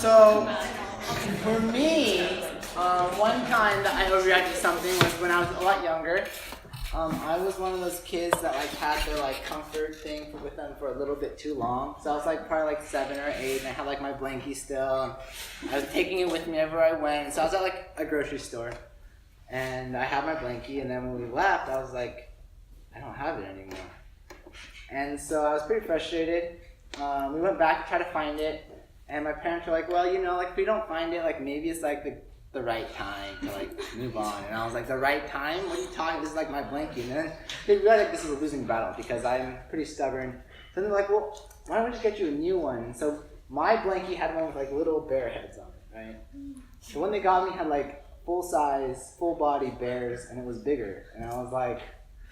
So, for me, one time that I overreacted to something was when I was a lot younger. I was one of those kids that had their comfort thing with them for a little bit too long. So I was probably 7 or 8, and I had my blankie still, and I was taking it with me everywhere I went. So I was at a grocery store, and I had my blankie, and then when we left, I was like, I don't have it anymore. And so I was pretty frustrated. We went back to try to find it, and my parents were like, well, if we don't find it, maybe it's the right time to move on. And I was like, the right time? What are you talking? This is my blankie. And then they realized this is a losing battle because I'm pretty stubborn. So they're like, well, why don't we just get you a new one? And so my blankie had one with little bear heads on it, right? The one they got me had full size, full body bears, and it was bigger. And I was like,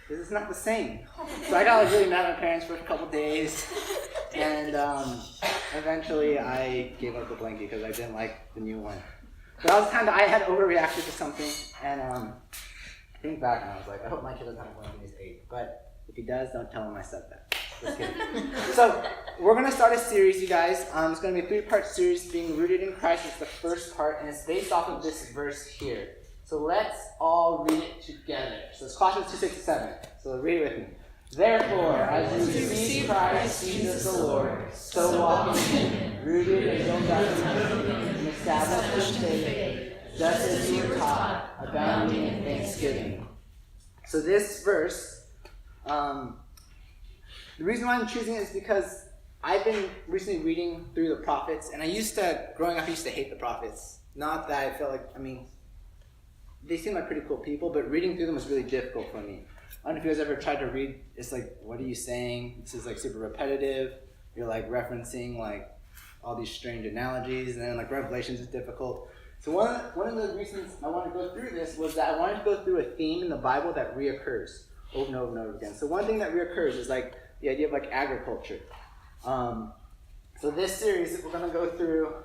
this is not the same. So I got really mad at my parents for a couple days. And eventually I gave up the blankie because I didn't like the new one. But I was I had overreacted to something, and I think back and I was like, I hope my kid doesn't have a blankie when he's 8. But if he does, don't tell him I said that. Just kidding. So we're going to start a series, you guys. It's going to be a 3-part series, being rooted in Christ. It's the first part, and it's based off of this verse here. So let's all read it together. So it's Colossians 2:6-7. So read it with me. Therefore, as you receive Christ Jesus the Lord, so walk in him, rooted and built up in him, and established in faith, just as you were taught, abounding in thanksgiving. So this verse, the reason why I'm choosing it is because I've been recently reading through the prophets, and growing up, I used to hate the prophets. Not that I felt they seem like pretty cool people, but reading through them was really difficult for me. I don't know if you guys ever tried to read, it's what are you saying? This is super repetitive. You're referencing all these strange analogies, and then Revelations is difficult. So one of the reasons I wanted to go through this was that I wanted to go through a theme in the Bible that reoccurs over and over and over again. So one thing that reoccurs is the idea of agriculture. So this series, we're going to go through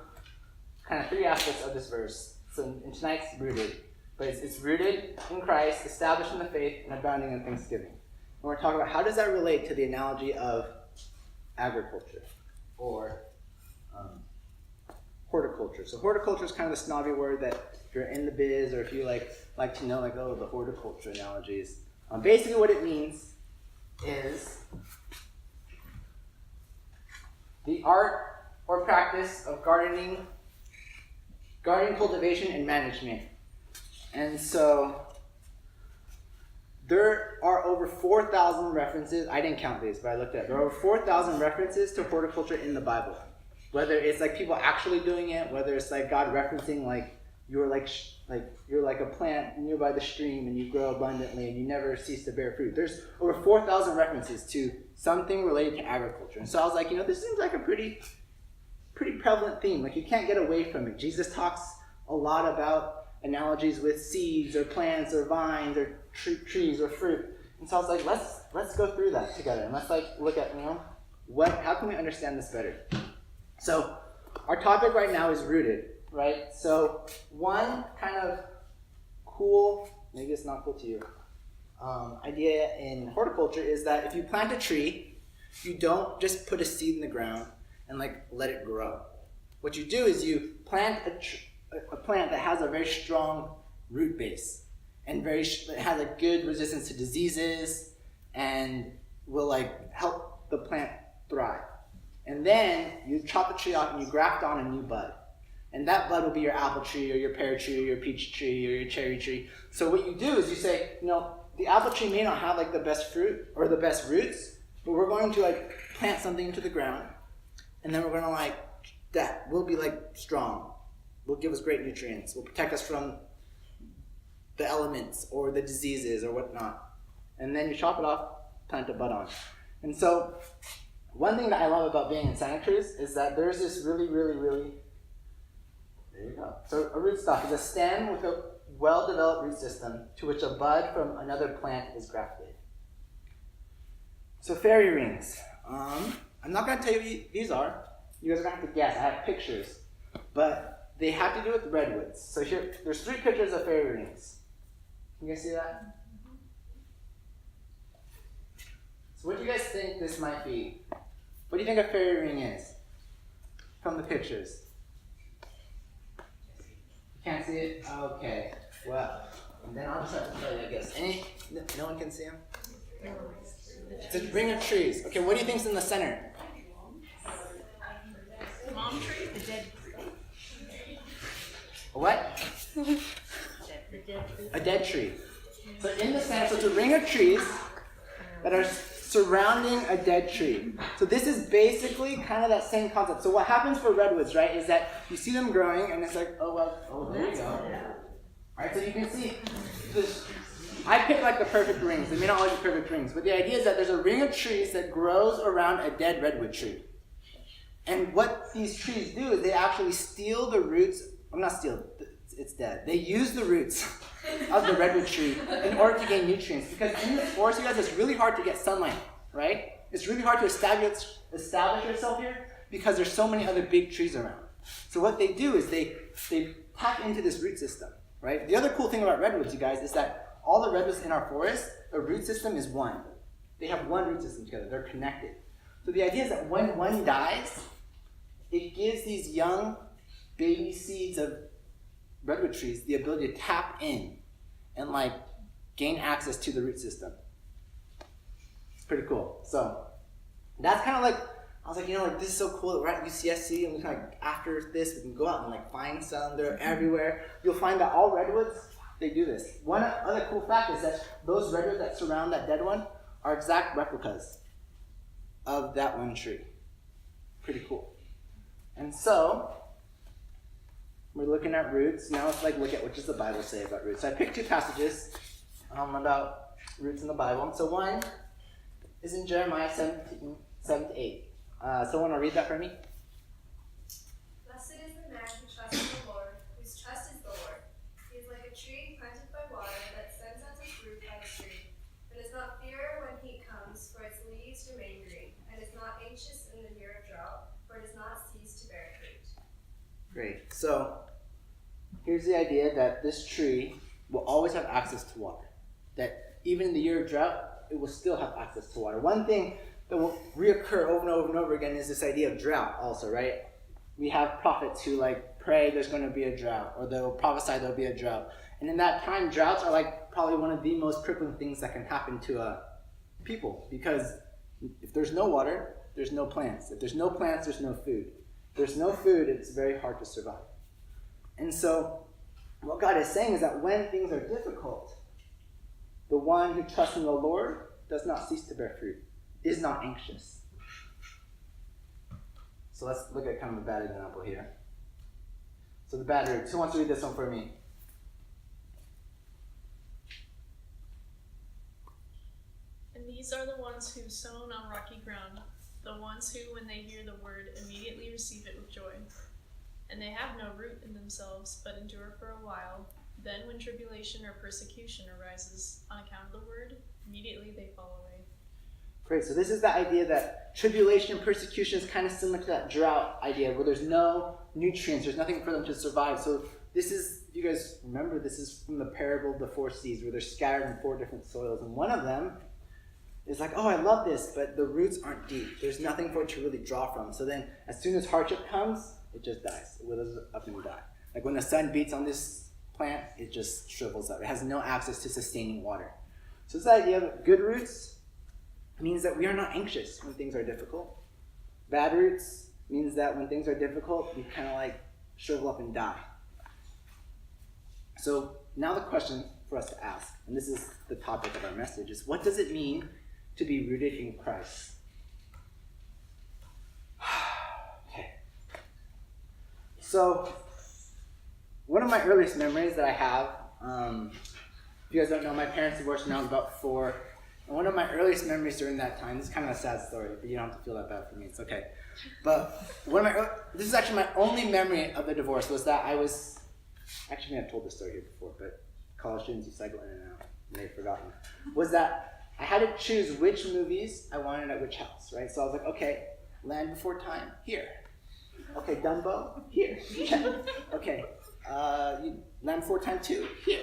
kind of 3 aspects of this verse. So in tonight's rooted. But it's rooted in Christ, established in the faith, and abounding in thanksgiving. And we're going to talk about how does that relate to the analogy of agriculture or horticulture. So horticulture is kind of a snobby word that if you're in the biz or if you like to know the horticulture analogies. Basically what it means is the art or practice of garden cultivation and management. And so there are over 4,000 references. I didn't count these, but I looked at it. There are over 4,000 references to horticulture in the Bible. Whether it's people actually doing it, whether it's God referencing you're like a plant nearby the stream and you grow abundantly and you never cease to bear fruit. There's over 4,000 references to something related to agriculture. And so I was like, this seems like a pretty prevalent theme. You can't get away from it. Jesus talks a lot about analogies with seeds or plants or vines or trees or fruit. And so I was like, let's go through that together and let's look at how can we understand this better. So our topic right now is rooted, right? So one kind of cool, maybe it's not cool to you, idea in horticulture is that if you plant a tree, you don't just put a seed in the ground and let it grow. What you do is you plant a plant that has a very strong root base and it has a good resistance to diseases and will help the plant thrive. And then you chop the tree off and you graft on a new bud. And that bud will be your apple tree or your pear tree or your peach tree or your cherry tree. So what you do is you say, the apple tree may not have the best fruit or the best roots, but we're going to plant something into the ground, and then we're going to that will be strong. Will give us great nutrients. Will protect us from the elements or the diseases or whatnot. And then you chop it off, plant a bud on. And so one thing that I love about being in Santa Cruz is that there's this really, there you go. So a rootstock is a stem with a well-developed root system to which a bud from another plant is grafted. So fairy rings. I'm not going to tell you what these are. You guys are going to have to guess. I have pictures. But they have to do with redwoods. So here, there's 3 pictures of fairy rings. Can you guys see that? So what do you guys think this might be? What do you think a fairy ring is from the pictures? Can't see it? Okay. Well, and then I'll just have to tell you, I guess. No one can see them? It's a ring of trees. Okay, what do you think's in the center? Palm tree? The dead tree. A what? A dead tree. So in the center, so it's a ring of trees that are surrounding a dead tree. So this is basically kind of that same concept. So what happens for redwoods, right, is that you see them growing, and it's like, oh, there you go. All right, so you can see this. I picked like the perfect rings. They may not always be perfect rings, but the idea is that there's a ring of trees that grows around a dead redwood tree. And what these trees do is they actually steal the roots. Well, not steal, it's dead. They use the roots of the redwood tree in order to gain nutrients. Because in this forest, you guys, it's really hard to get sunlight, right? It's really hard to establish yourself here because there's so many other big trees around. So what they do is they tap into this root system, right? The other cool thing about redwoods, you guys, is that all the redwoods in our forest, the root system is one. They have one root system together. They're connected. So the idea is that when one dies, it gives these young baby seeds of redwood trees the ability to tap in and like gain access to the root system. It's pretty cool. So that's kind of like, I was like, this is so cool that we're at UCSC and we kind of after this we can go out and like find some. They're everywhere. You'll find that all redwoods, they do this. One other cool fact is that those redwoods that surround that dead one are exact replicas of that one tree. Pretty cool. And so, we're looking at roots. Now let's look at what does the Bible say about roots. So I picked two passages about roots in the Bible. So one is in Jeremiah 7-8. Someone will read that for me? Blessed is the man who trusts in the Lord, whose trust is the Lord. He is like a tree planted by water that sends out its fruit by the stream, and does not fear when heat comes, for its leaves remain green, and is not anxious in the year of drought, for it does not cease to bear fruit. Great. So here's the idea that this tree will always have access to water. That even in the year of drought, it will still have access to water. One thing that will reoccur over and over and over again is this idea of drought also, right? We have prophets who pray there's going to be a drought, or they'll prophesy there'll be a drought. And in that time, droughts are probably one of the most crippling things that can happen to a people, because if there's no water, there's no plants. If there's no plants, there's no food. If there's no food, it's very hard to survive. And so what God is saying is that when things are difficult, the one who trusts in the Lord does not cease to bear fruit, is not anxious. So let's look at kind of a bad example here. So the bad roots. Who wants to read this one for me? And these are the ones who sown on rocky ground, the ones who, when they hear the word, immediately receive it with joy. And they have no root in themselves, but endure for a while. Then when tribulation or persecution arises on account of the word, immediately they fall away. Great. So this is the idea that tribulation and persecution is kind of similar to that drought idea where there's no nutrients, there's nothing for them to survive. So this is, if you guys remember, this is from the parable of the four seeds where they're scattered in 4 different soils. And one of them is like, oh, I love this, but the roots aren't deep. There's nothing for it to really draw from. So then as soon as hardship comes, it just dies. It withers up and die. Like when the sun beats on this plant, it just shrivels up. It has no access to sustaining water. So this idea of good roots means that we are not anxious when things are difficult. Bad roots means that when things are difficult, we kind of shrivel up and die. So now the question for us to ask, and this is the topic of our message, is what does it mean to be rooted in Christ? Okay. So one of my earliest memories that I have, if you guys don't know, my parents divorced when I was about 4. And one of my earliest memories during that time, this is kind of a sad story, but you don't have to feel that bad for me, it's okay. But this is actually my only memory of the divorce, was that I was, actually I've told this story here before, but college students who cycle in and out, and they've forgotten, was that I had to choose which movies I wanted at which house, right? So I was like, okay, Land Before Time, here. Okay, Dumbo, here. Okay, Land Before Time 2, here.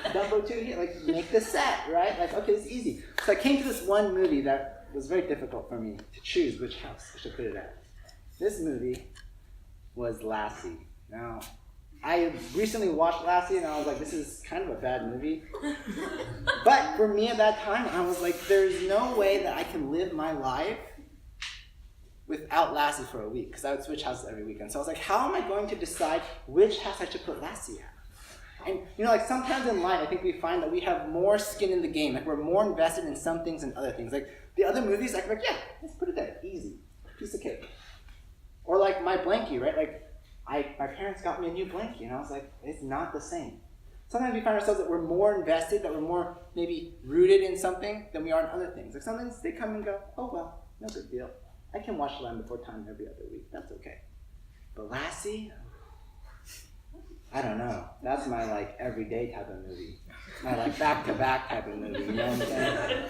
Dumbo 2, here. Make the set, right? Okay, it's easy. So I came to this one movie that was very difficult for me to choose which house I should put it at. This movie was Lassie. Now, I recently watched Lassie and I was like, this is kind of a bad movie. But for me at that time, I was like, there's no way that I can live my life without Lassie for a week, because I would switch houses every weekend. So I was like, how am I going to decide which house I should put Lassie at? And like sometimes in life, I think we find that we have more skin in the game. Like we're more invested in some things than other things. Like the other movies, I can be like, yeah, let's put it there, easy, piece of cake. Or like my blankie, right? Like my parents got me a new blankie, and I was like, it's not the same. Sometimes we find ourselves that we're more invested, that we're more maybe rooted in something than we are in other things. Like sometimes they come and go, oh well, no big deal. I can watch Land Before Time every other week. That's okay. But Lassie, I don't know. That's my like everyday type of movie. My like back-to-back type of movie. You know what I'm saying?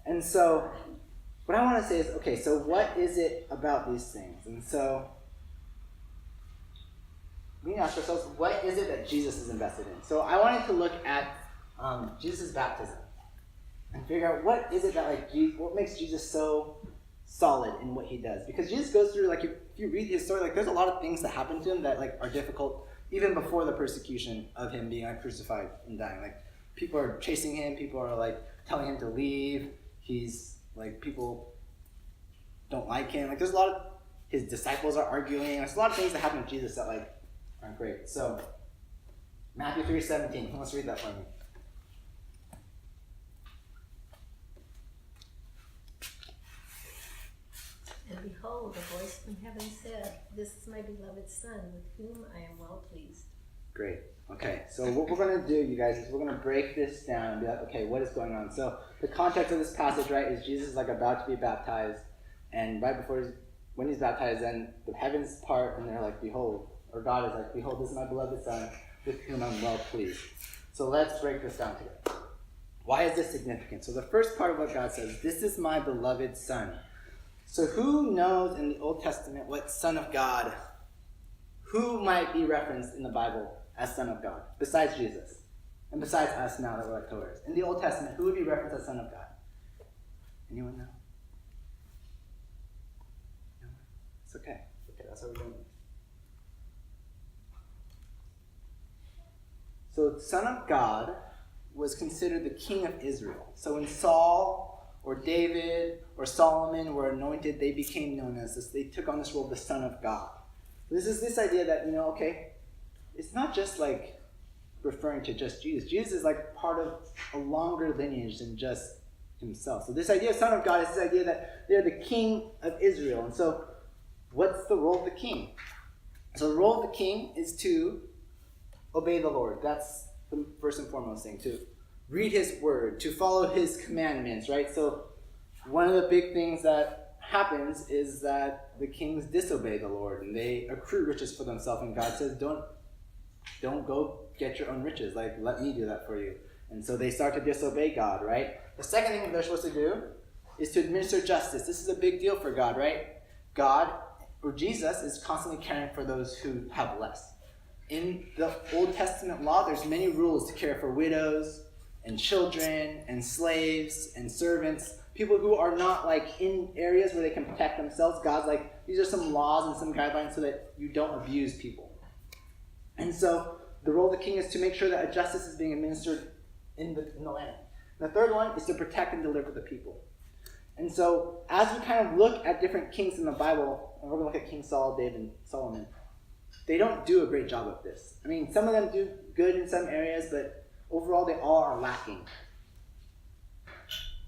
And so, what I want to say is, okay, so what is it about these things? And so, we need to ask ourselves, what is it that Jesus is invested in? So I wanted to look at Jesus' baptism and figure out what is it that what makes Jesus so solid in what he does. Because Jesus goes through, like, if you read his story, like there's a lot of things that happen to him that like are difficult even before the persecution of him being like crucified and dying. Like people are chasing him, people are like telling him to leave. He's like, people don't like him. Like there's a lot of, his disciples are arguing. There's a lot of things that happen with Jesus that like aren't great. So Matthew 3:17, who wants to read that for me? And behold, a voice from heaven said, "This is my beloved Son, with whom I am well pleased." Great. Okay, so what we're going to do, you guys, is we're going to break this down and be like, okay, what is going on? So the context of this passage, right, is Jesus is like about to be baptized, and right before when he's baptized, then the heavens part, and they're like, behold, or God is like, behold, this is my beloved Son, with whom I'm well pleased. So let's break this down together. Why is this significant? So the first part of what God says, this is my beloved Son. So who knows in the Old Testament what Son of God, who might be referenced in the Bible as Son of God, besides Jesus, and besides us now that we're like co-heirs? In the Old Testament, who would be referenced as Son of God? Anyone know? No? It's okay. Okay, that's what we're doing. So Son of God was considered the king of Israel. So when Saul or David or Solomon were anointed, they became known as this. They took on this role of the Son of God. This is this idea that, okay, it's not just like referring to just Jesus. Jesus is like part of a longer lineage than just himself. So this idea of Son of God is this idea that they're the king of Israel. And so what's the role of the king? So the role of the king is to obey the Lord. That's the first and foremost thing, to read his word, to follow his commandments, right? So one of the big things that happens is that the kings disobey the Lord and they accrue riches for themselves, and God says, don't go get your own riches, like let me do that for you. And so they start to disobey God, right? The second thing that they're supposed to do is to administer justice. This is a big deal for God, right? God, or Jesus, is constantly caring for those who have less. In the Old Testament law, there's many rules to care for widows and children and slaves and servants, people who are not like in areas where they can protect themselves. God's like, these are some laws and some guidelines so that you don't abuse people. And so the role of the king is to make sure that a justice is being administered in the land. And the third one is to protect and deliver the people. And so as we kind of look at different kings in the Bible, and we're going to look at King Saul, David, and Solomon, they don't do a great job of this. I mean, some of them do good in some areas, but overall, they all are lacking.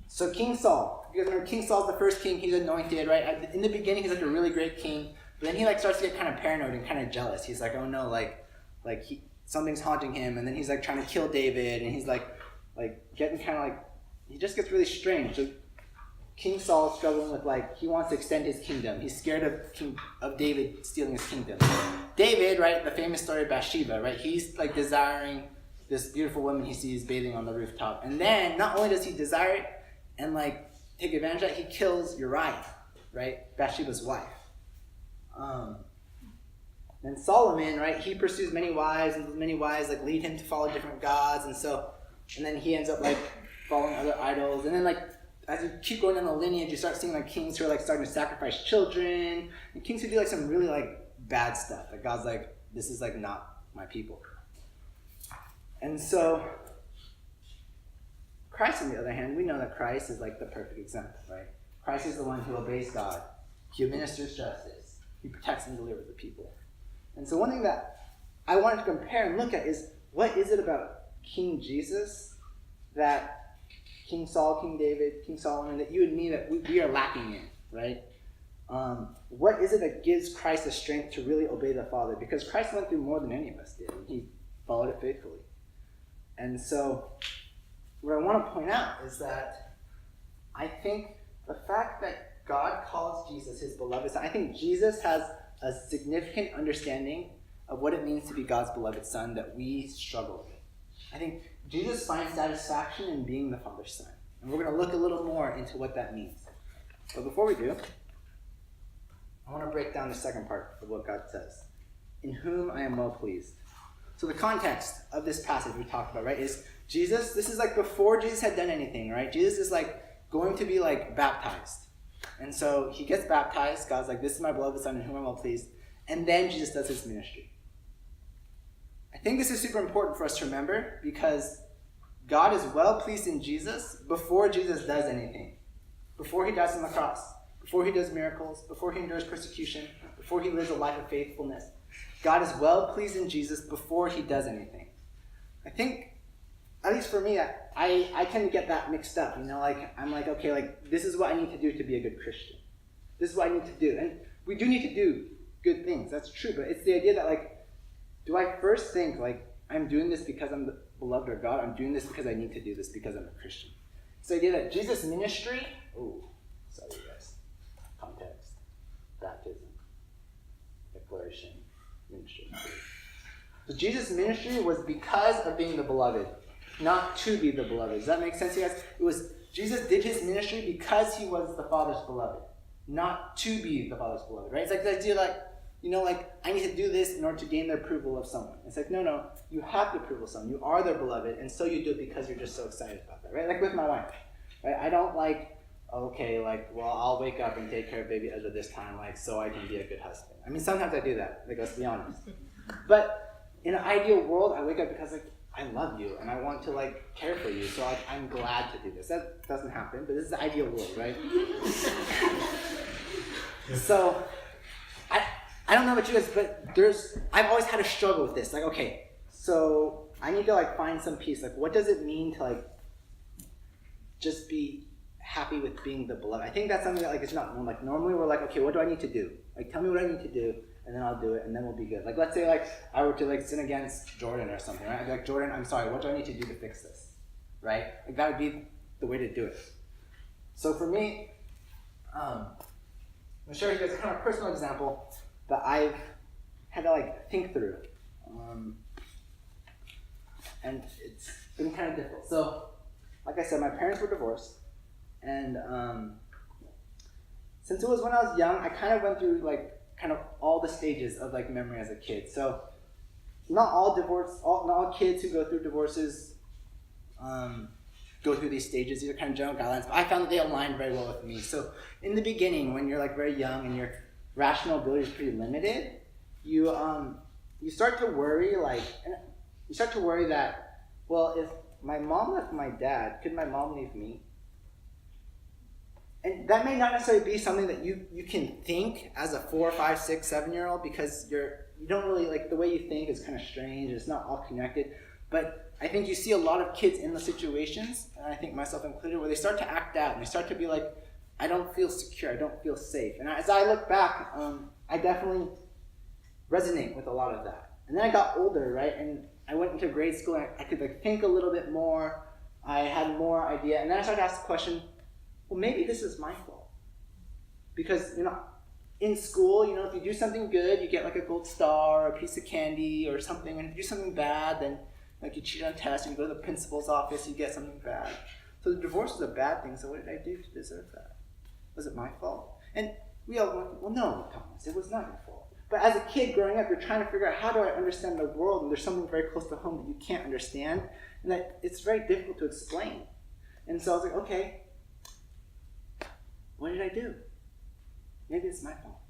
So King Saul, you guys remember King Saul's the first king. He's anointed, right? In the beginning, he's like a really great king, but then he like starts to get kind of paranoid and kind of jealous. He's like, oh no, something's haunting him, and then he's like trying to kill David, and he's like getting kind of like, he just gets really strange. So King Saul is struggling with he wants to extend his kingdom. He's scared of David stealing his kingdom. David, right? The famous story of Bathsheba, right? He's like desiring this beautiful woman he sees bathing on the rooftop. And then, not only does he desire it and take advantage of it, he kills Uriah, right? Bathsheba's wife. And Solomon, right? He pursues many wives, and many wives lead him to follow different gods. And then he ends up following other idols. And then as you keep going down the lineage, you start seeing kings who are starting to sacrifice children, and kings who do some really bad stuff. God's This is like not my people. And so Christ, on the other hand, we know that Christ is like the perfect example, right? Christ is the one who obeys God. He administers justice. He protects and delivers the people. And so one thing that I wanted to compare and look at is, what is it about King Jesus that King Saul, King David, King Solomon, that you and me, that we are lacking in, right? What is it that gives Christ the strength to really obey the Father? Because Christ went through more than any of us did, and he followed it faithfully. And so what I want to point out is that I think the fact that God calls Jesus his beloved son, I think Jesus has a significant understanding of what it means to be God's beloved son that we struggle with. I think Jesus finds satisfaction in being the Father's son. And we're going to look a little more into what that means. But before we do, I want to break down the second part of what God says. In whom I am well pleased. So the context of this passage we talked about, right, is Jesus, this is like before Jesus had done anything, right? Jesus is like going to be like baptized. And so he gets baptized. God's like, this is my beloved son in whom I'm well pleased. And then Jesus does his ministry. I think this is super important for us to remember because God is well pleased in Jesus before Jesus does anything. Before he dies on the cross. Before he does miracles. Before he endures persecution. Before he lives a life of faithfulness. God is well pleased in Jesus before he does anything. I think, at least for me, I tend to get that mixed up. You know, like I'm like, okay, like this is what I need to do to be a good Christian. This is what I need to do. And we do need to do good things. That's true. But it's the idea that like, do I first think like I'm doing this because I'm the beloved of God? I'm doing this because I need to do this because I'm a Christian. It's the idea that Jesus' ministry, sorry guys, context, baptism, declaration, ministry. So Jesus' ministry was because of being the beloved, not to be the beloved. Does that make sense to you guys? It was Jesus did his ministry because he was the Father's beloved, not to be the Father's beloved, right? It's like the idea like, you know, like, I need to do this in order to gain the approval of someone. It's like, no, you have the approval of someone. You are their beloved, and so you do it because you're just so excited about that, right? Like with my wife, right? I don't like, okay, like, well, I'll wake up and take care of baby Ezra this time, like, so I can be a good husband. I mean, sometimes I do that, like, let's be honest. But in an ideal world, I wake up because, like, I love you, and I want to, like, care for you, so I'm glad to do this. That doesn't happen, but this is the ideal world, right? So, I don't know about you guys, but I've always had a struggle with this. Like, okay, so I need to, like, find some peace. Like, what does it mean to, like, just be happy with being the beloved? I think that's something that, like, it's not, like, normally we're like, okay, what do I need to do? Like, tell me what I need to do, and then I'll do it, and then we'll be good. Like, let's say, like, I were to, like, sin against Jordan or something, right? I'd be like, Jordan, I'm sorry, what do I need to do to fix this? Right? Like, that would be the way to do it. So for me, I'm going to show you guys a kind of personal example that I've had to, like, think through. And it's been kind of difficult. So, like I said, my parents were divorced. And since it was when I was young, I kind of went through, like, kind of all the stages of, like, memory as a kid. So, not all kids who go through divorces go through these stages. These are kind of general guidelines. But I found that they aligned very well with me. So, in the beginning, when you're, like, very young and your rational ability is pretty limited, you start to worry, that, well, if my mom left my dad, could my mom leave me? And that may not necessarily be something that you can think as a 4, 5, 6, 7-year-old because you don't really, like, the way you think is kind of strange. It's not all connected. But I think you see a lot of kids in those situations, and I think myself included, where they start to act out and they start to be like, I don't feel secure, I don't feel safe. And as I look back, I definitely resonate with a lot of that. And then I got older, right, and I went into grade school and I could, like, think a little bit more. I had more idea. And then I started to ask the question, well, maybe this is my fault. Because, you know, in school, you know, if you do something good, you get, like, a gold star or a piece of candy or something. And if you do something bad, then, like, you cheat on tests, and you go to the principal's office, you get something bad. So the divorce was a bad thing, so what did I do to deserve that? Was it my fault? And we all went, well, no, Thomas, it was not your fault. But as a kid growing up, you're trying to figure out, how do I understand the world? And there's something very close to home that you can't understand, and that it's very difficult to explain. And so I was like, okay, what did I do? Maybe it's my fault.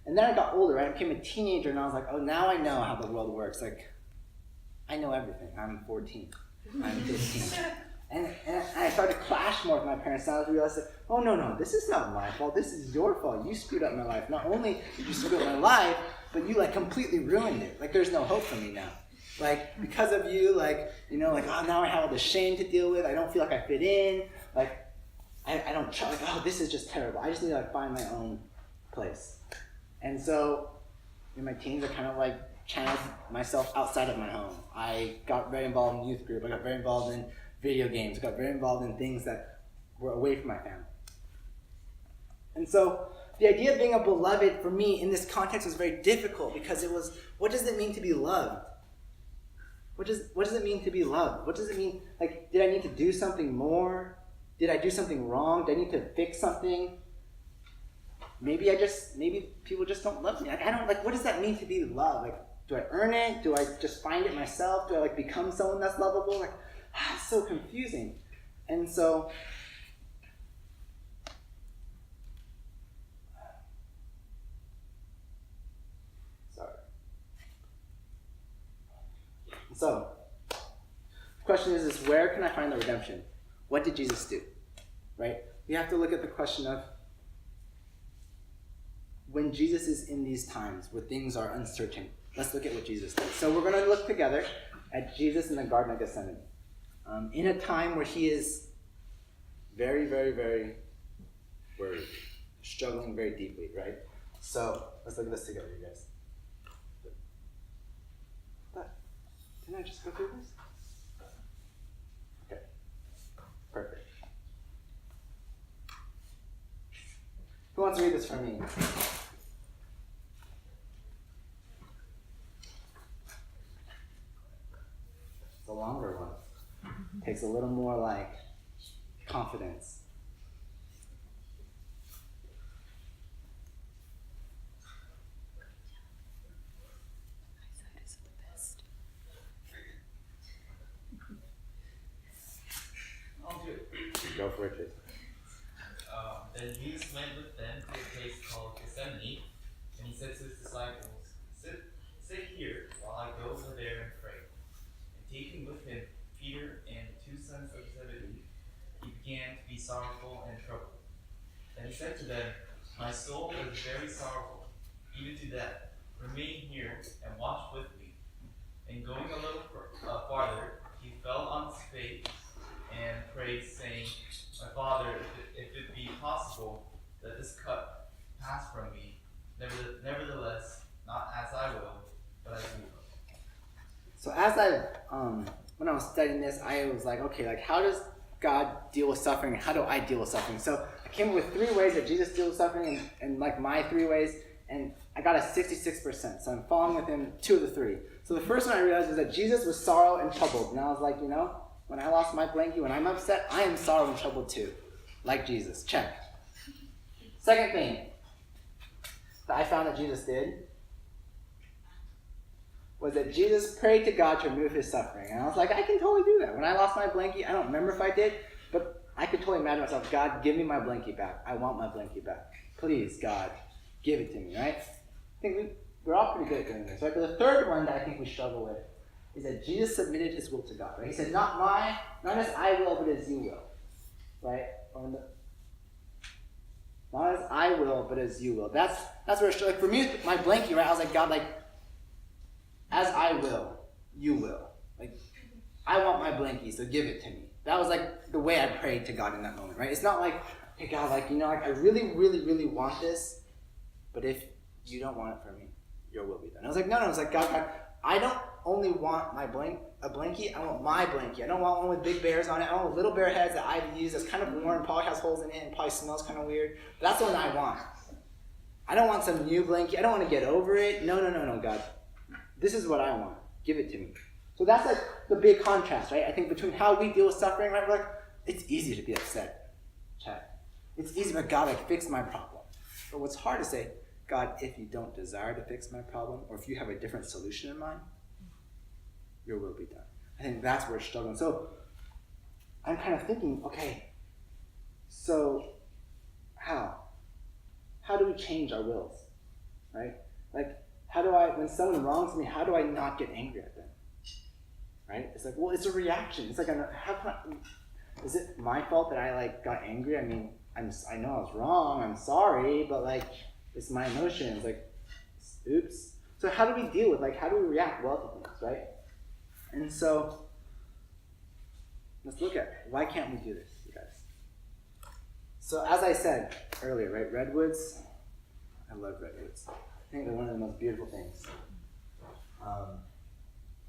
And then I got older, right? I became a teenager, and I was like, oh, now I know how the world works. Like, I know everything. I'm 14. I'm 15. And I started to clash more with my parents, and I realized that, oh, no, this is not my fault. This is your fault. You screwed up my life. Not only did you screw up my life, but you, like, completely ruined it. Like, there's no hope for me now. Like, because of you, like, you know, like, oh, now I have all the shame to deal with. I don't feel like I fit in. Like, I don't try. Like, oh, this is just terrible. I just need to, like, find my own place. And so, in my teens, I kind of, like, channeled myself outside of my home. I got very involved in youth group. I got very involved in video games. I got very involved in things that were away from my family. And so the idea of being a beloved for me in this context was very difficult because it was, what does it mean to be loved? What does it mean to be loved? What does it mean? Like, did I need to do something more? Did I do something wrong? Did I need to fix something? Maybe people just don't love me. Like, I don't, like, what does that mean to be loved? Like, do I earn it? Do I just find it myself? Do I, like, become someone that's lovable? Like, it's so confusing. And so, the question is where can I find the redemption? What did Jesus do? Right? We have to look at the question of when Jesus is in these times where things are uncertain. Let's look at what Jesus did. So we're going to look together at Jesus in the Garden of Gethsemane. In a time where he is very, very, very worried, struggling very deeply, right? So let's look at this together, you guys. Didn't I just go through this? Okay, perfect. Who wants to read this for me? It's a longer one. Takes a little more, like, confidence. I'll do it. Go for it, Jason. Then Jesus went with them to a place called Gethsemane, and he said to his disciples, Sit here while I go over there and pray. And taking with him Peter and the 2 sons of Zebedee, he began to be sorrowful and troubled. Then he said to them, My soul is very sorrowful, even to death. Remain here and watch with me. And going a little farther, he fell on his face and prayed, saying, My Father, if it be possible, let this cup pass from me. Nevertheless, not as I will, but as you will. So when I was studying this, I was like, okay, like, how does God deal with suffering, and how do I deal with suffering? So I came up with 3 ways that Jesus deals with suffering, and like my 3 ways, and I got a 66%. So I'm following with him 2 of the 3. So the first one I realized was that Jesus was sorrow and troubled, and I was like, you know, when I lost my blankie, when I'm upset, I am sorrow and troubled too, like Jesus. Check. Second thing that I found that Jesus did was that Jesus prayed to God to remove his suffering. And I was like, I can totally do that. When I lost my blankie, I don't remember if I did, but I could totally imagine myself, God, give me my blankie back. I want my blankie back. Please, God, give it to me, right? I think we're all pretty good at doing this, right? But the third one that I think we struggle with is that Jesus submitted his will to God, right? He said, not as I will, but as you will, right? Not as I will, but as you will. That's where it's like for me, my blankie, right? I was like, God, like, as I will, you will. Like, I want my blankie, so give it to me. That was like the way I prayed to God in that moment, right? It's not like, hey God, like, you know, like I really, really, really want this, but if you don't want it for me, your will be done. I was like, no, it's like, God, I don't only want a blankie, I want my blankie. I don't want one with big bears on it. I don't want little bear heads that I've used that's kind of worn, probably has holes in it, and probably smells kind of weird. But that's the one I want. I don't want some new blankie. I don't want to get over it. No, God. This is what I want. Give it to me. So that's like the big contrast, right? I think between how we deal with suffering, right? We're like, it's easy to be upset. Check. It's easy, but God, like, fix my problem. But what's hard to say, God, if you don't desire to fix my problem, or if you have a different solution in mind, your will be done. I think that's where we're struggling. So I'm kind of thinking, okay, so how? How do we change our wills? right? Like, how do I, when someone wrongs me, how do I not get angry at them, right? It's like, well, it's a reaction. It's like, how can I, is it my fault that I like got angry? I mean, I know I was wrong. I'm sorry, but like, it's my emotions. Like, oops. So how do we deal with, like, how do we react well to things, right? And so, let's look at why can't we do this, you guys? So as I said earlier, right, Redwoods, I love Redwoods. I think they're one of the most beautiful things.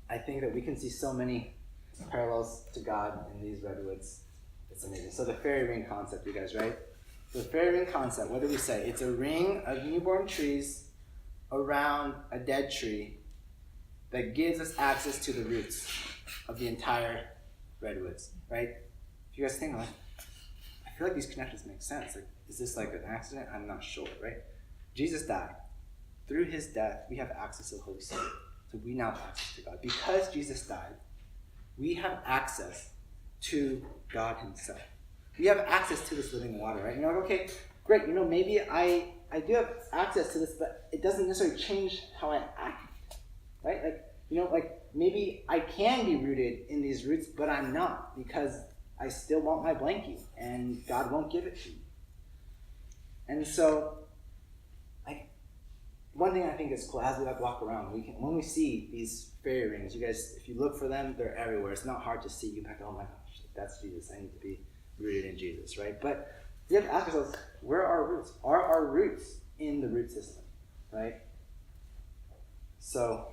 I think that we can see so many parallels to God in these Redwoods. It's amazing. So the fairy ring concept, you guys, right? So the fairy ring concept, what do we say? It's a ring of newborn trees around a dead tree that gives us access to the roots of the entire Redwoods, right? If you guys think, like, I feel like these connections make sense. Like, is this like an accident? I'm not sure, right? Jesus died. Through his death, we have access to the Holy Spirit. So we now have access to God. Because Jesus died, we have access to God himself. We have access to this living water, right? You're like, okay, great. Maybe I do have access to this, but it doesn't necessarily change how I act, right? Like, maybe I can be rooted in these roots, but I'm not, because I still want my blankie, and God won't give it to me. And so, like, one thing I think is cool, as we walk around, when we see these fairy rings, you guys, if you look for them, they're everywhere. It's not hard to see. You think, oh my gosh, that's Jesus. I need to be rooted in Jesus, right? But we have to ask ourselves, where are our roots? Are our roots in the root system, right? So,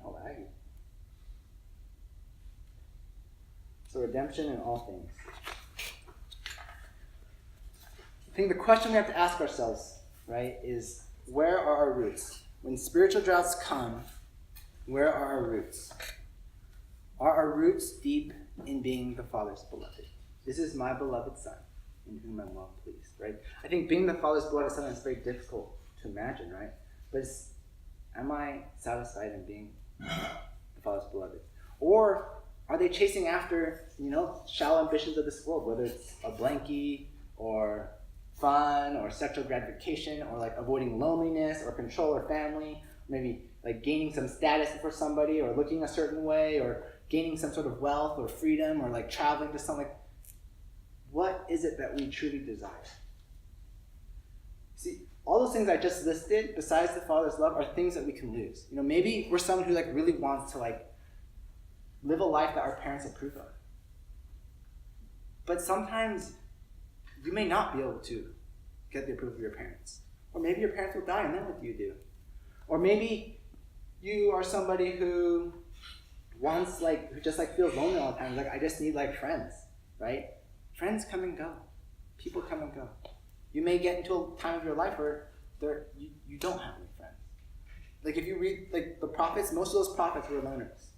how laggy. So redemption in all things. I think the question we have to ask ourselves, right, is where are our roots? When spiritual droughts come, where are our roots? Are our roots deep in being the Father's beloved? This is my beloved Son, in whom I'm well pleased, right? I think being the Father's beloved is something that's very difficult to imagine, right? But am I satisfied in being the Father's beloved? Or are they chasing after, shallow ambitions of this world, whether it's a blankie or fun or sexual gratification or like avoiding loneliness or control or family, maybe like gaining some status for somebody or looking a certain way or gaining some sort of wealth or freedom or like traveling to something. What is it that we truly desire? See, all those things I just listed, besides the Father's love, are things that we can lose. Maybe we're someone who like really wants to like live a life that our parents approve of. But sometimes you may not be able to get the approval of your parents. Or maybe your parents will die and then what do you do? Or maybe you are somebody who who just like feels lonely all the time. Like, I just need like friends, right? Friends come and go. People come and go. You may get into a time of your life where you don't have any friends. Like if you read like the prophets, most of those prophets were loners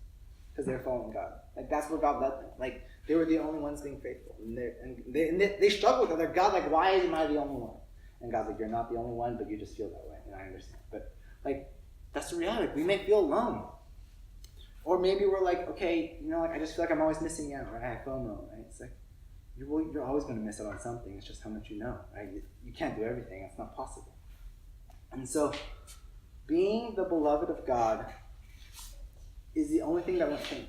because they're following God. Like that's where God led them. Like they were the only ones being faithful, and they struggled with it. They're God, like why am I the only one? And God's like, you're not the only one, but you just feel that way, and I understand. But like that's the reality. We may feel alone, or maybe we're like, okay, like I just feel like I'm always missing out, right? I have FOMO, right? It's like you're always going to miss out on something. It's just how much you know, right? You can't do everything. It's not possible. And so, being the beloved of God is the only thing that won't change,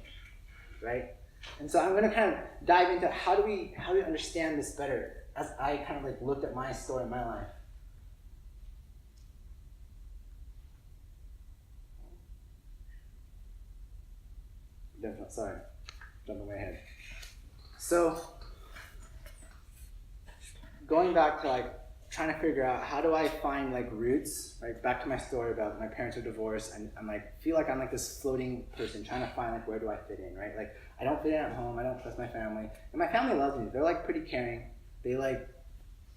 right? And so I'm going to kind of dive into how do we understand this better as I kind of like looked at my story in my life. Sorry, jumping way ahead. So, going back to like trying to figure out how do I find like roots, right? Back to my story about my parents are divorced, and I'm like feel like I'm like this floating person trying to find like where do I fit in, right? Like I don't fit in at home, I don't trust my family, and my family loves me. They're like pretty caring. They like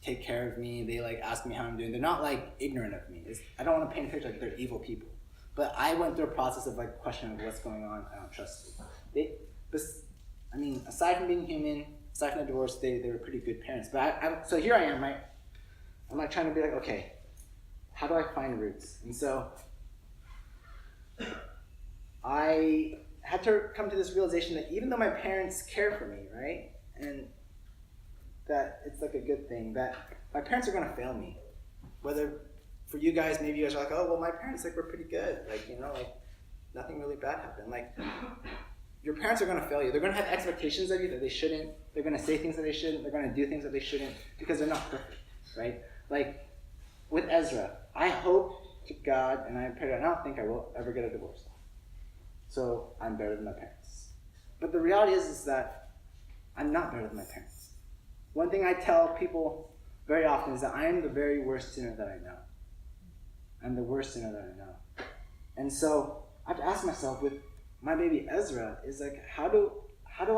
take care of me. They like ask me how I'm doing. They're not like ignorant of me. I don't want to paint a picture like they're evil people, but I went through a process of like questioning what's going on. I don't trust you. Aside from being human, aside from the divorce, they were pretty good parents. But so here I am, right? I'm like trying to be like, okay, how do I find roots? And so I had to come to this realization that even though my parents care for me, right, and that it's like a good thing that my parents are gonna fail me. Whether for you guys, maybe you guys are like, oh well, my parents like were pretty good, like like nothing really bad happened. Like your parents are gonna fail you. They're gonna have expectations of you that they shouldn't. They're gonna say things that they shouldn't. They're gonna do things that they shouldn't because they're not perfect, right? Like with Ezra, I hope to God and I pray that I don't think I will ever get a divorce. So I'm better than my parents. But the reality is that I'm not better than my parents. One thing I tell people very often is that I am the very worst sinner that I know. I'm the worst sinner that I know. And so I have to ask myself with my baby Ezra is like, how do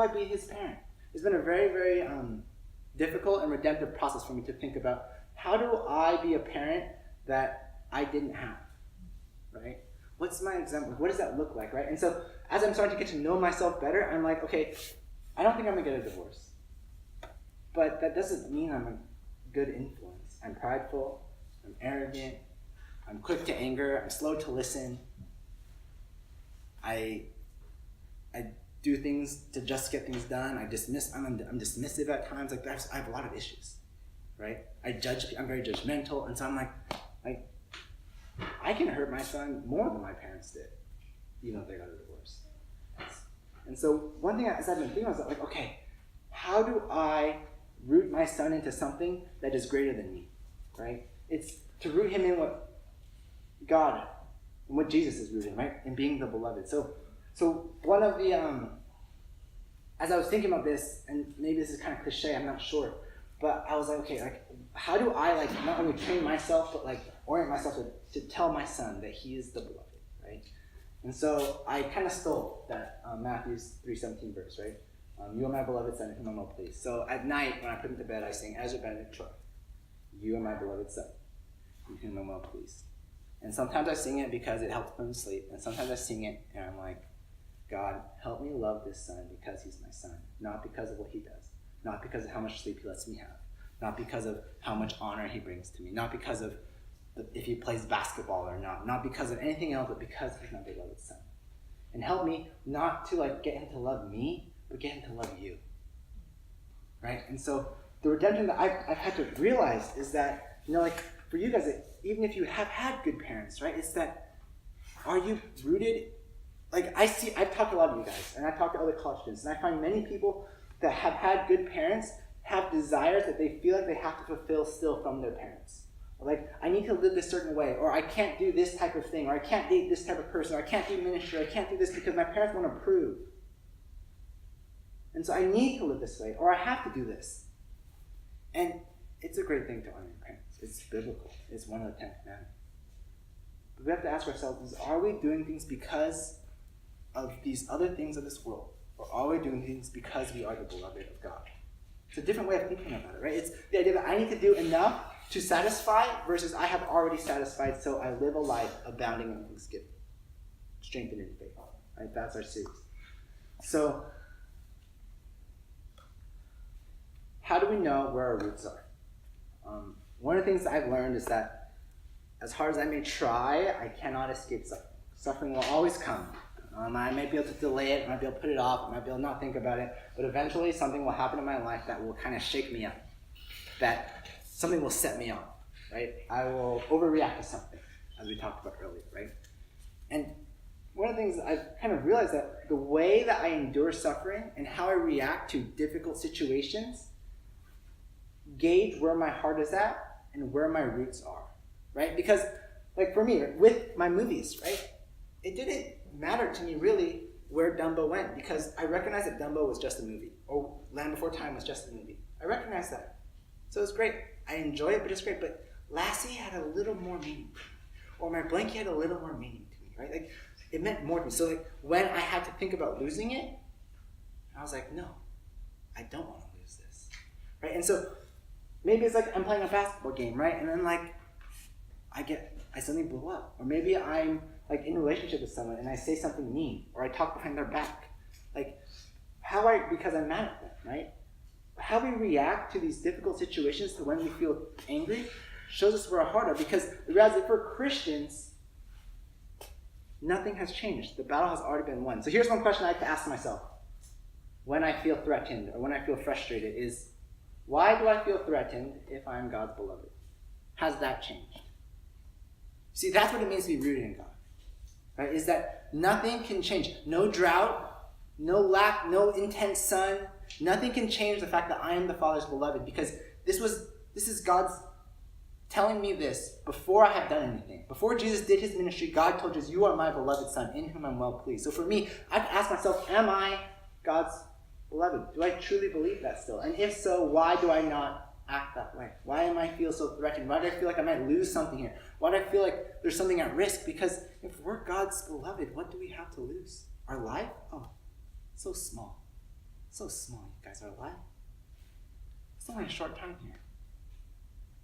I be his parent? It's been a very, very difficult and redemptive process for me to think about how do I be a parent that I didn't have, right? What's my example? What does that look like, right? And so as I'm starting to get to know myself better, I'm like, okay, I don't think I'm going to get a divorce. But that doesn't mean I'm a good influence. I'm prideful, I'm arrogant, I'm quick to anger, I'm slow to listen. I do things to just get things done. I'm dismissive at times. Like I have a lot of issues, right? I'm very judgmental, and so I'm like I can hurt my son more than my parents did, even if they got a divorce. And so one thing as I've been thinking, I was like, okay, how do I root my son into something that is greater than me, right? It's to root him in what God and what Jesus is rooted in, right? In being the beloved. So one of the, as I was thinking about this, and maybe this is kind of cliche, I'm not sure, but I was like, okay, like, how do I not only train myself, but orient myself to tell my son that he is the beloved, right? And so I kind of stole that Matthew 3:17 verse, right? You are my beloved son, in whom I'm well pleased. So at night, when I put him to bed, I sing Ezra Benedict Choy. You are my beloved son, in whom I'm well pleased. And sometimes I sing it because it helps him sleep, and sometimes I sing it and I'm like, God, help me love this son because he's my son, not because of what he does, not because of how much sleep he lets me have, not because of how much honor he brings to me, not because of if he plays basketball or not because of anything else, but because he's my beloved son. And help me not to get him to love me, but get him to love you, right? And so the redemption that I've had to realize is that, for you guys, even if you have had good parents, right, it's that, are you rooted? I've talked to a lot of you guys, and I've talked to other college students, and I find many people that have had good parents have desires that they feel like they have to fulfill still from their parents. I need to live this certain way, or I can't do this type of thing, or I can't date this type of person, or I can't do ministry, or I can't do this because my parents want to approve. And so I need to live this way, or I have to do this. And it's a great thing to honor your parents. It's biblical. It's one of the 10 Commandments. But we have to ask ourselves, are we doing things because of these other things of this world? Or are we doing things because we are the beloved of God? It's a different way of thinking about it, right? It's the idea that I need to do enough to satisfy versus I have already satisfied, so I live a life abounding in thanksgiving, strengthened in faith. Right? That's our series. So, how do we know where our roots are? One of the things that I've learned is that as hard as I may try, I cannot escape suffering. Suffering will always come. I might be able to delay it, I might be able to put it off, I might be able to not think about it, but eventually something will happen in my life that will kind of shake me up. That something will set me off, right? I will overreact to something, as we talked about earlier, right? And one of the things I've kind of realized that the way that I endure suffering and how I react to difficult situations gauge where my heart is at and where my roots are, right? Because, for me, with my movies, right? It didn't matter to me really where Dumbo went because I recognized that Dumbo was just a movie, or Land Before Time was just a movie. I recognized that. So it's great. I enjoy it, but it's great. But Lassie had a little more meaning to me. Or my blankie had a little more meaning to me, right? It meant more to me. So when I had to think about losing it, I was like, no, I don't want to lose this, right? And so maybe it's I'm playing a basketball game, right? And then I suddenly blow up. Or maybe I'm in a relationship with someone and I say something mean, or I talk behind their back. Because I'm mad at them, right? How we react to these difficult situations to when we feel angry shows us where our heart are, because the reality is for Christians, nothing has changed. The battle has already been won. So here's one question I have to ask myself when I feel threatened or when I feel frustrated is, Why do I feel threatened if I am God's beloved? Has that changed? See, that's what it means to be rooted in God. Right? Is that nothing can change. No drought, no lack, no intense sun. Nothing can change the fact that I am the Father's beloved, because this is God's telling me this before I have done anything. Before Jesus did his ministry, God told us, you are my beloved Son, in whom I'm well pleased. So for me, I have to ask myself, am I God's beloved? Do I truly believe that still? And if so, why do I not act that way? Why am I feel so threatened? Why do I feel like I might lose something here? Why do I feel like there's something at risk? Because if we're God's beloved, what do we have to lose? Our life? Oh, so small. So small, you guys, our life. It's only a short time here.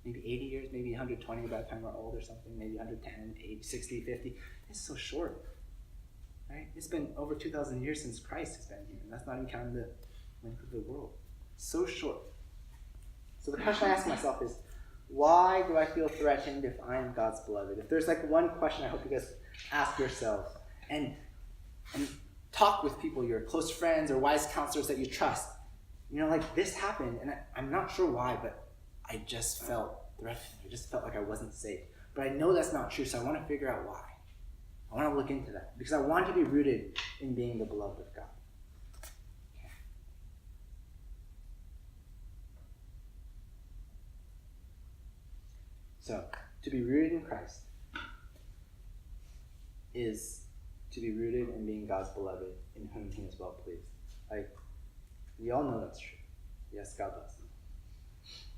Maybe 80 years, maybe 120 by the time we're old or something, maybe 110, 80, 60, 50. It's so short, right? It's been over 2,000 years since Christ has been here, and that's not even counting the length of the world. So short. So the question I ask myself is, why do I feel threatened if I am God's beloved? If there's like one question I hope you guys ask yourselves, and talk with people, your close friends or wise counselors that you trust. You know, like this happened, and I'm not sure why, but I just felt threatened. I just felt like I wasn't safe. But I know that's not true, so I want to figure out why. I want to look into that, because I want to be rooted in being the beloved of God. Okay. So, to be rooted in Christ is to be rooted in being God's beloved, in whom he is well pleased. Like, we all know that's true. Yes, God loves me.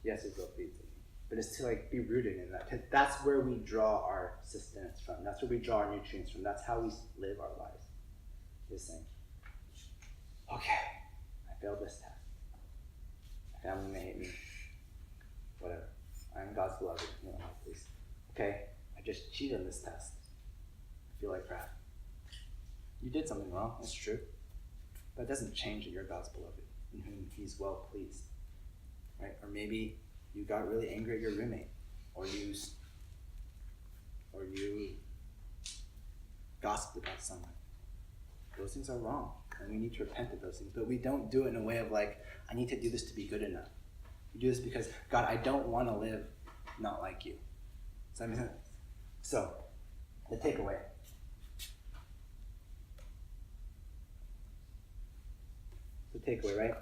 Yes, he's well pleased with me. But it's to like be rooted in that. That's where we draw our sustenance from. That's where we draw our nutrients from. That's how we live our lives. He's saying, okay, I failed this test. My family may hate me. Whatever. I'm God's beloved. You know, please. Okay, I just cheated on this test. I feel like crap. You did something wrong. That's true. But it doesn't change that you're God's beloved, in whom he's well pleased. Right? Or maybe you got really angry at your roommate, or you gossiped about someone. Those things are wrong, and we need to repent of those things. But we don't do it in a way of like, I need to do this to be good enough. We do this because, God, I don't want to live not like you. Does that make sense? So, the takeaway. The takeaway, right?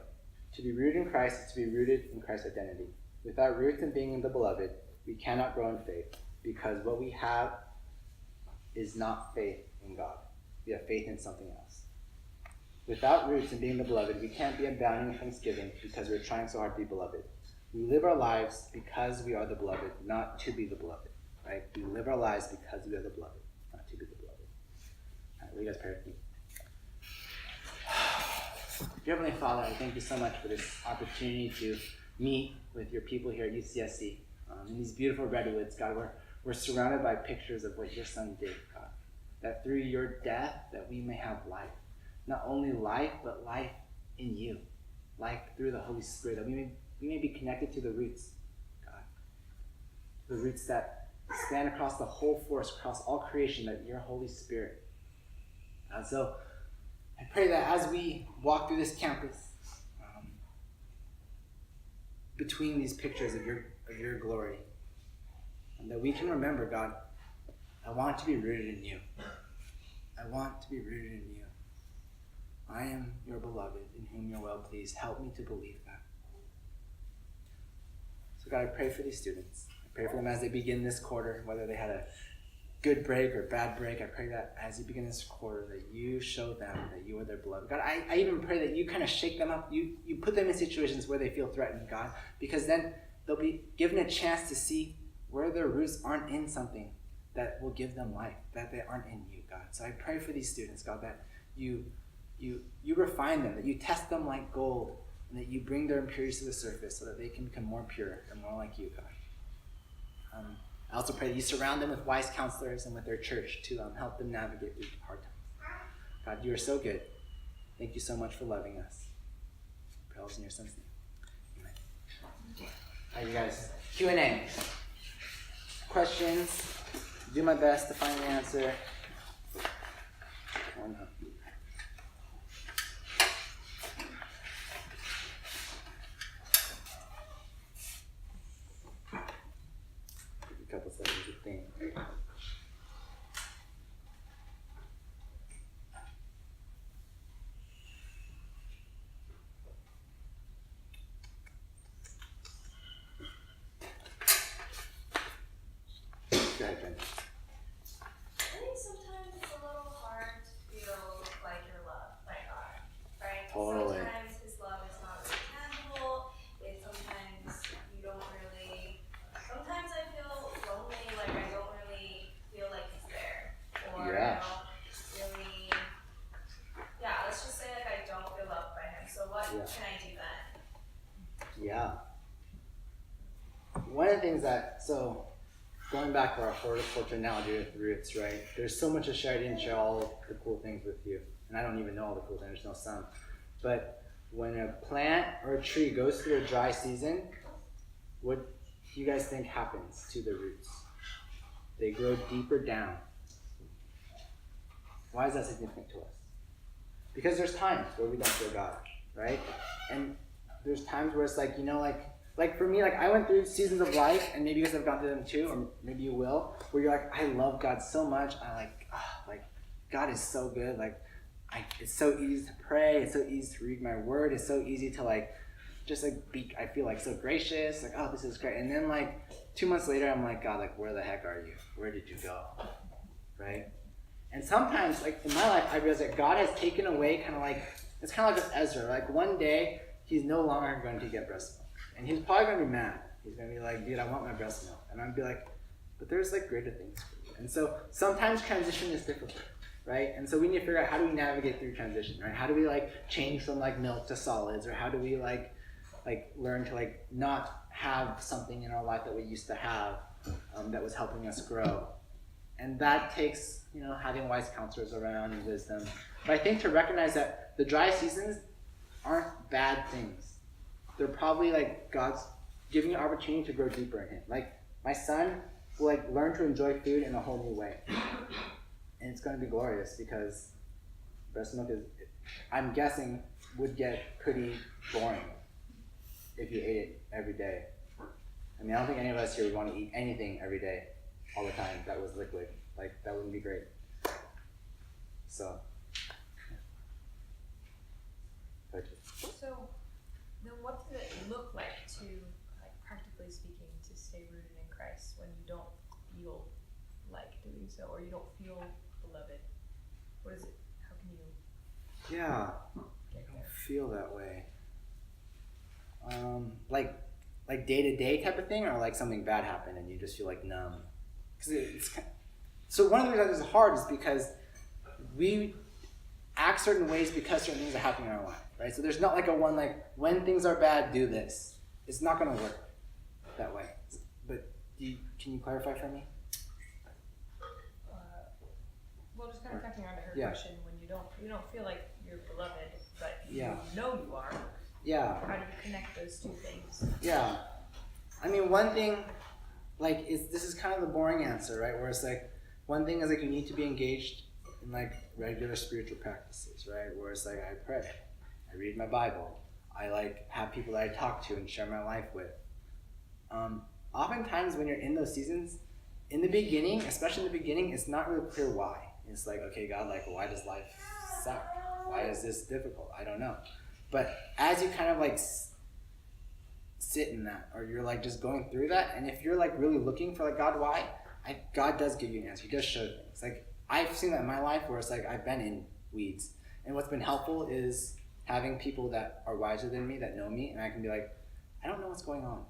To be rooted in Christ is to be rooted in Christ's identity. Without roots in being in the beloved, we cannot grow in faith, because what we have is not faith in God. We have faith in something else. Without roots in being the beloved, we can't be abounding in thanksgiving because we're trying so hard to be beloved. We live our lives because we are the beloved, not to be the beloved. Right? We live our lives because we are the beloved, not to be the beloved. All right, will you guys pray with me? Dear Heavenly Father, I thank you so much for this opportunity to meet with your people here at UCSC. In these beautiful Redwoods, God, we're surrounded by pictures of what your Son did, God. That through your death, that we may have life. Not only life, but life in you. Life through the Holy Spirit, that we may be connected to the roots, God. The roots that span across the whole forest, across all creation, that your Holy Spirit. And so I pray that as we walk through this campus, between these pictures of your glory, and that we can remember, God, I want to be rooted in you. I want to be rooted in you. I am your beloved, in whom you're well pleased. Help me to believe that. So God, I pray for these students. I pray for them as they begin this quarter, whether they had a good break or bad break. I pray that as you begin this quarter, that you show them that you are their beloved. God, I even pray that you kind of shake them up. You put them in situations where they feel threatened, God, because then they'll be given a chance to see where their roots aren't in something that will give them life, that they aren't in you, God. So I pray for these students, God, that you refine them, that you test them like gold, and that you bring their impurities to the surface so that they can become more pure and more like you, God. I also pray that you surround them with wise counselors and with their church to help them navigate through hard times. God, you are so good. Thank you so much for loving us. I pray all this in your Son's name. Amen. All right, you guys. Q&A. Questions? Do my best to find the answer. Or not. a couple seconds to think. Go ahead, Jen. I think sometimes it's a little hard to feel like you're loved by God, right? Totally. Sometimes His love is not really tangible. Sometimes you don't really. Sometimes I feel lonely, like I don't really feel like He's there, or Yeah. I don't really. Yeah, let's just say like I don't feel loved by Him. So what Yeah. can I do then? Yeah. One of the things so going back to our horticulture analogy with roots, right? There's so much to share. I didn't share all the cool things with you, and I don't even know all the cool things. I just know some. But when a plant or a tree goes through a dry season, what do you guys think happens to the roots? They grow deeper down. Why is that significant to us? Because there's times where we don't feel God, right? And there's times where it's like, like for me, like I went through seasons of life, and maybe you guys have gone through them too, or maybe you will, where you're like, I love God so much. I like God is so good. Like, it's so easy to pray. It's so easy to read my word. It's so easy to be. I feel like so gracious. Like, oh, this is great. And then like 2 months later, I'm like, God, like where the heck are you? Where did you go? Right? And sometimes, like in my life, I realize that God has taken away it's kind of like with Ezra. Like one day, he's no longer going to get breast milk. And he's probably going to be mad. He's going to be like, dude, I want my breast milk. And I'm going to be like, but there's like greater things for you. And so sometimes transition is difficult, right? And so we need to figure out, how do we navigate through transition, right? How do we like change from like milk to solids? Or how do we like learn to like not have something in our life that we used to have that was helping us grow? And that takes, having wise counselors around and wisdom. But I think to recognize that the dry seasons aren't bad things. They're probably like God's giving you an opportunity to grow deeper in Him. Like my son will like learn to enjoy food in a whole new way, and it's going to be glorious because breast milk I'm guessing, would get pretty boring if you ate it every day. I mean, I don't think any of us here would want to eat anything every day, all the time that was liquid. Like that wouldn't be great. So. So, then what does it look like to, like practically speaking, to stay rooted in Christ when you don't feel like doing so, or you don't feel beloved? What is it? How can you I get don't there? feel that way. Like day-to-day type of thing, or like something bad happened and you just feel like numb? So one of the reasons it's hard is because we act certain ways because certain things are happening in our life, right? So there's not like a one like, when things are bad, do this. It's not going to work that way. But can you clarify for me? Well, just kind of touching on to her Yeah. question, when you don't feel like you're beloved, but Yeah. you know you are. Yeah. How do you connect those two things? Yeah. I mean, one thing, like, this is kind of the boring answer, right? Where it's like, one thing is like you need to be engaged in like regular spiritual practices, right? Where it's like I pray, I read my Bible, I like have people that I talk to and share my life with. Oftentimes when you're in those seasons, in the beginning, especially in the beginning, it's not really clear why. It's like, okay, God, like, why does life suck? Why is this difficult? I don't know. But as you kind of like sit in that, or you're like just going through that, and if you're like really looking for like, God, why? God does give you an answer. He does show things. Like I've seen that in my life where it's like I've been in weeds, and what's been helpful is having people that are wiser than me, that know me, and I can be like, I don't know what's going on.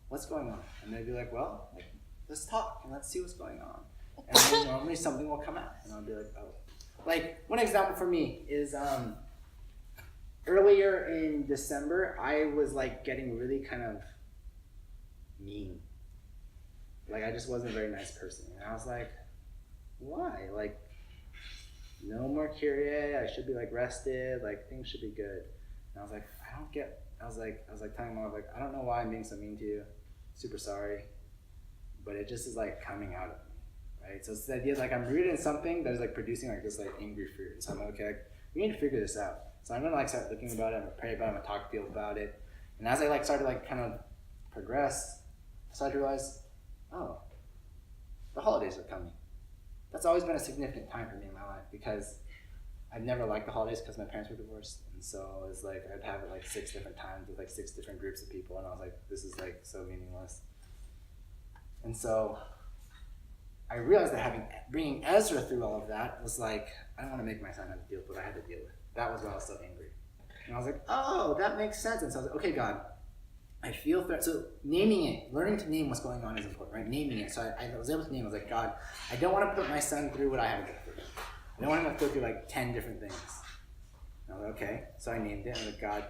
What's going on? And they'd be like, well, like, let's talk and let's see what's going on. And then normally something will come out, and I'll be like, oh. Like one example for me is earlier in December, I was like getting really kind of mean. Like I just wasn't a very nice person. And I was like, why? Like, no more Kyrie, I should be like rested, like things should be good. And I was like, I was like telling mom, like, I don't know why I'm being so mean to you. Super sorry. But it just is like coming out of me. Right? So it's the idea like I'm rooted in something that is like producing like this like angry fruit. And so I'm like, okay, like, we need to figure this out. So I'm gonna like start looking about it, I'm gonna pray about it, I'm gonna talk to people about it. And as I like started like kind of progress, I started to realize, oh, the holidays are coming. That's always been a significant time for me in my life because I've never liked the holidays because my parents were divorced, and so it was like I'd have it like 6 different times with like 6 different groups of people, and I was like, this is like so meaningless. And so I realized that bringing Ezra through all of that was like, I don't want to make my son have to deal with what I had to deal with. That was when I was so angry. And I was like, oh, that makes sense. And so I was like, okay, God, I feel threat. So naming it, learning to name what's going on is important, right? Naming it. So I was able to name it. I was like, God, I don't want to put my son through what I had to go through. I don't want him to go through like 10 different things. And I was like, okay. So I named it. And I was like, God,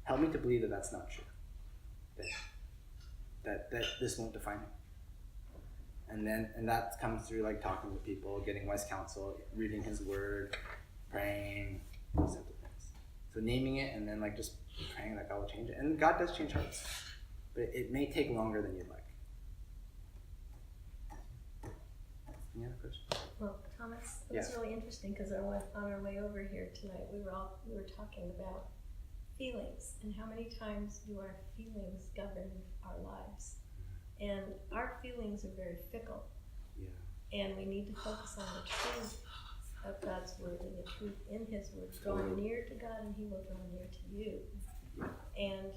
help me to believe that that's not true. That this won't define him. And that comes through like talking to people, getting wise counsel, reading his word, praying, those types of things. So naming it and then like just praying that God will change it. And God does change hearts. But it may take longer than you'd like. Any other questions? Well, Thomas, it was really interesting because on our way over here tonight, we were talking about feelings and how many times do our feelings govern our lives. And our feelings are very fickle. Yeah. And we need to focus on the truth of God's word and the truth in his word. Draw near to God and he will draw near to you. And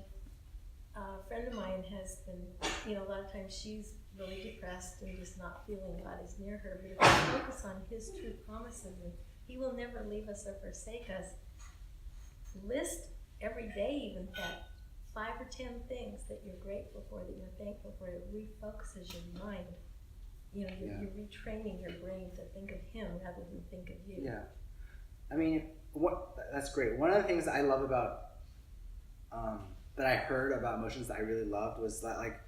a friend of mine has been, a lot of times she's really depressed and just not feeling God is near her. But if we focus on his true promises, and he will never leave us or forsake us, list every day even that 5 or 10 things that you're grateful for, that you're thankful for. It refocuses your mind. You're retraining your brain to think of him rather than think of you. Yeah. I mean, that's great. One of the things that I love about, that I heard about emotions that I really loved was that, like,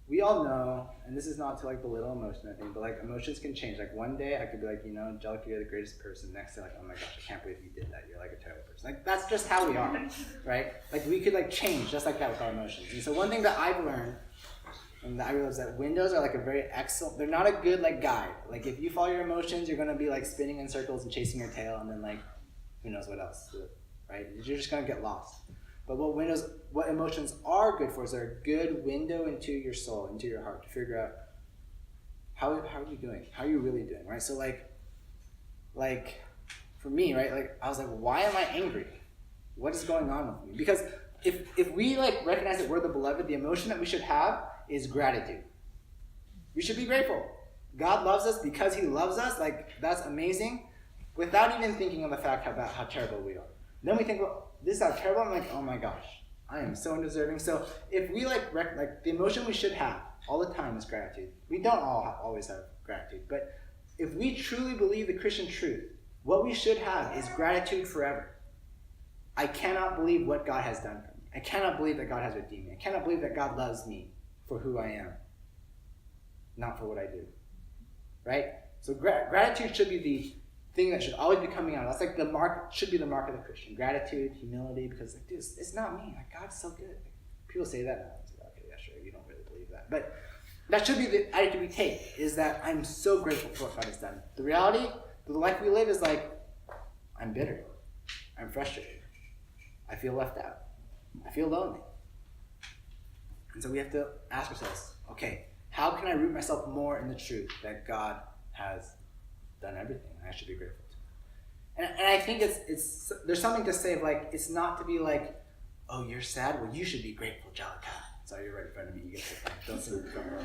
we all know, and this is not to like belittle emotion, I think, but like emotions can change. Like one day I could be like, Angelica, you're the greatest person. Next day, like, oh my gosh, I can't believe you did that. You're like a terrible person. Like that's just how we are, right? Like we could like change just like that with our emotions. And so one thing that I've learned, and I realized that windows are like a very excellent. They're not a good like guide. Like if you follow your emotions, you're gonna be like spinning in circles and chasing your tail, and then like who knows what else, right? You're just gonna get lost. But what emotions are good for is they're a good window into your soul, into your heart, to figure out how are you doing? How are you really doing, right? So like for me, right, like I was like, why am I angry? What is going on with me? Because if we like recognize that we're the beloved, the emotion that we should have is gratitude. We should be grateful. God loves us because he loves us, like that's amazing, without even thinking of the fact about how terrible we are. Then we think, well, this is how terrible. I'm like, oh my gosh, I am so undeserving. So if we like the emotion we should have all the time is gratitude. We don't always have gratitude, but if we truly believe the Christian truth, what we should have is gratitude forever. I cannot believe what God has done for me. I cannot believe that God has redeemed me. I cannot believe that God loves me for who I am, not for what I do. Right? So gratitude should be the thing that should always be coming out. That's like should be the mark of the Christian. Gratitude, humility, because like, dude, it's not me. Like God's so good. People say that now. It's like, okay, yeah, sure, you don't really believe that. But that should be the attitude we take, is that I'm so grateful for what God has done. The reality, the life we live is like, I'm bitter. I'm frustrated. I feel left out. I feel lonely. And so we have to ask ourselves, okay, how can I root myself more in the truth that God has done everything and I should be grateful to? And I think it's there's something to say of like, it's not to be like, oh, you're sad? Well, you should be grateful, Angelica. Sorry, you're right in front of me. You get to don't see what's going on.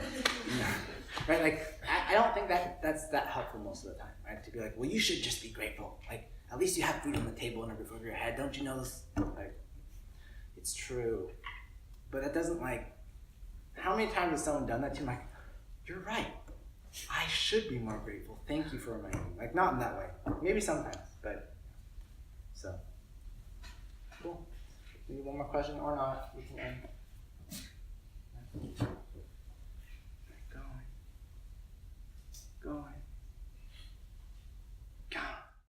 Right? Like, I don't think that's that helpful most of the time, right? To be like, well, you should just be grateful. Like, at least you have food on the table and a roof over your head. Don't you know this? Like, it's true. But that doesn't like, how many times has someone done that to you? I'm like, you're right. I should be more grateful. Thank you for reminding me. Like, not in that way. Maybe sometimes, but so. Cool. Maybe one more question or not. We can end.